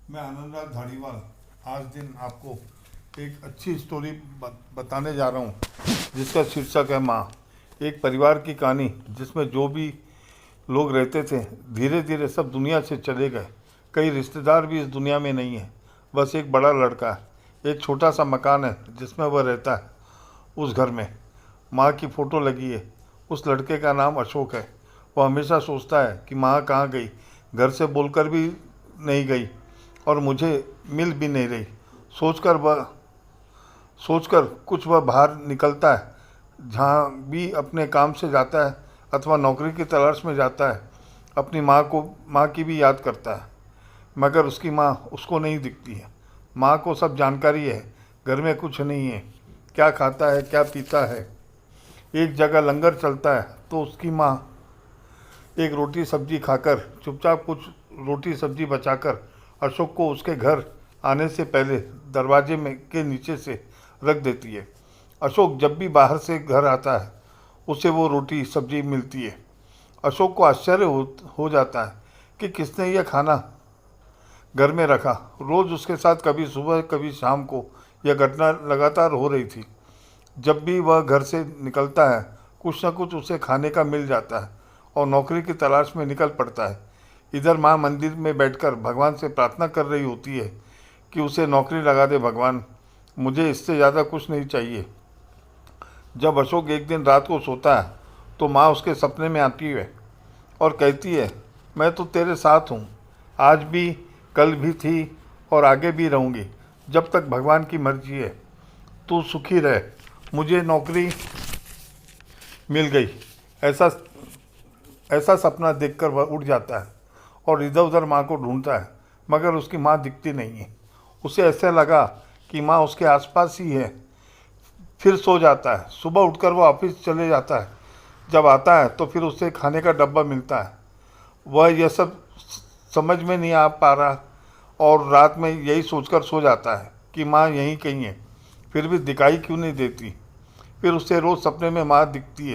मैं आनंदराज धारीवाल आज दिन आपको एक अच्छी स्टोरी बताने जा रहा हूँ जिसका शीर्षक है माँ। एक परिवार की कहानी जिसमें जो भी लोग रहते थे धीरे धीरे सब दुनिया से चले गए। कई रिश्तेदार भी इस दुनिया में नहीं है, बस एक बड़ा लड़का है। एक छोटा सा मकान है जिसमें वह रहता है। उस घर में माँ की फ़ोटो लगी है। उस लड़के का नाम अशोक है। वह हमेशा सोचता है कि माँ कहाँ गई, घर से बोलकर भी नहीं गई और मुझे मिल भी नहीं रही। सोचकर कुछ वह बाहर निकलता है। जहाँ भी अपने काम से जाता है अथवा नौकरी की तलाश में जाता है, अपनी माँ की भी याद करता है, मगर उसकी माँ उसको नहीं दिखती है। माँ को सब जानकारी है, घर में कुछ नहीं है, क्या खाता है क्या पीता है। एक जगह लंगर चलता है तो उसकी माँ एक रोटी सब्जी खाकर चुपचाप कुछ रोटी सब्जी बचाकर अशोक को उसके घर आने से पहले दरवाजे में के नीचे से रख देती है। अशोक जब भी बाहर से घर आता है उसे वो रोटी सब्जी मिलती है। अशोक को आश्चर्य हो जाता है कि किसने यह खाना घर में रखा। रोज़ उसके साथ कभी सुबह कभी शाम को यह घटना लगातार हो रही थी। जब भी वह घर से निकलता है कुछ न कुछ उसे खाने का मिल जाता है और नौकरी की तलाश में निकल पड़ता है। इधर माँ मंदिर में बैठकर भगवान से प्रार्थना कर रही होती है कि उसे नौकरी लगा दे भगवान, मुझे इससे ज़्यादा कुछ नहीं चाहिए। जब अशोक एक दिन रात को सोता है तो माँ उसके सपने में आती है और कहती है, मैं तो तेरे साथ हूँ, आज भी कल भी थी और आगे भी रहूँगी, जब तक भगवान की मर्जी है। तू सुखी रह, मुझे नौकरी मिल गई। ऐसा ऐसा सपना देखकर वह उठ जाता है और इधर उधर माँ को ढूंढता है, मगर उसकी माँ दिखती नहीं है। उसे ऐसा लगा कि माँ उसके आसपास ही है। फिर सो जाता है। सुबह उठकर वह ऑफिस चले जाता है। जब आता है तो फिर उसे खाने का डब्बा मिलता है। वह यह सब समझ में नहीं आ पा रहा और रात में यही सोचकर सो जाता है कि माँ यहीं कहीं है, फिर भी दिखाई क्यों नहीं देती। फिर उसे रोज़ सपने में माँ दिखती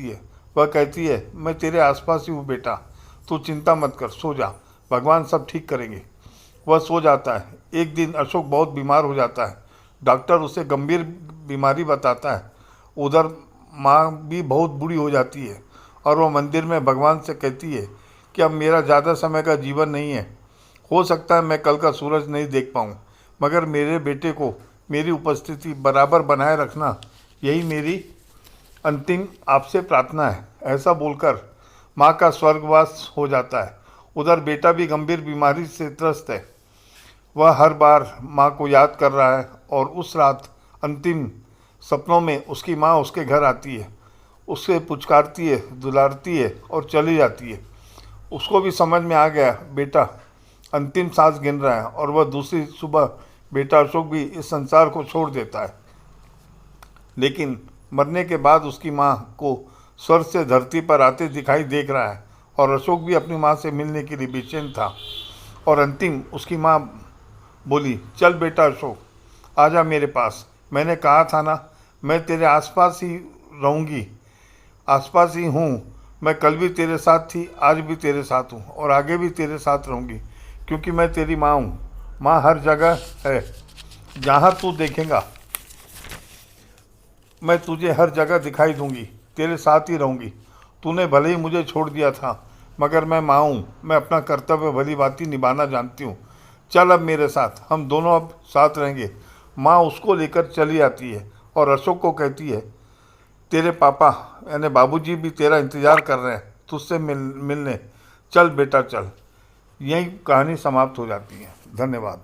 है। वह कहती है, मैं तेरे आसपास ही हूँ बेटा, तू चिंता मत कर, सो जा, भगवान सब ठीक करेंगे। वह सो जाता है। एक दिन अशोक बहुत बीमार हो जाता है। डॉक्टर उसे गंभीर बीमारी बताता है। उधर माँ भी बहुत बूढ़ी हो जाती है और वह मंदिर में भगवान से कहती है कि अब मेरा ज़्यादा समय का जीवन नहीं है। हो सकता है मैं कल का सूरज नहीं देख पाऊँ, मगर मेरे बेटे को मेरी उपस्थिति बराबर बनाए रखना, यही मेरी अंतिम आपसे प्रार्थना है। ऐसा बोलकर माँ का स्वर्गवास हो जाता है। उधर बेटा भी गंभीर बीमारी से त्रस्त है। वह हर बार माँ को याद कर रहा है और उस रात अंतिम सपनों में उसकी माँ उसके घर आती है, उसे पुचकारती है, दुलारती है और चली जाती है। उसको भी समझ में आ गया बेटा अंतिम सांस गिन रहा है और वह दूसरी सुबह बेटा अशोक भी इस संसार को छोड़ देता है। लेकिन मरने के बाद उसकी माँ को स्वर्ग से धरती पर आते दिखाई देख रहा है और अशोक भी अपनी माँ से मिलने के लिए बेचैन था। और अंतिम उसकी माँ बोली, चल बेटा अशोक, आजा मेरे पास। मैंने कहा था ना, मैं तेरे आसपास ही रहूँगी, आसपास ही हूँ। मैं कल भी तेरे साथ थी, आज भी तेरे साथ हूँ और आगे भी तेरे साथ रहूँगी, क्योंकि मैं तेरी माँ हूँ। माँ हर जगह है, जहाँ तू देखेगा मैं तुझे हर जगह दिखाई दूंगी, तेरे साथ ही रहूंगी। तूने भले ही मुझे छोड़ दिया था, मगर मैं माँ हूँ, मैं अपना कर्तव्य भली भांति निभाना जानती हूँ। चल अब मेरे साथ, हम दोनों अब साथ रहेंगे। माँ उसको लेकर चली आती है और अशोक को कहती है, तेरे पापा यानी बाबूजी भी तेरा इंतज़ार कर रहे हैं तुझसे मिलने। चल बेटा चल। यही कहानी समाप्त हो जाती है। धन्यवाद।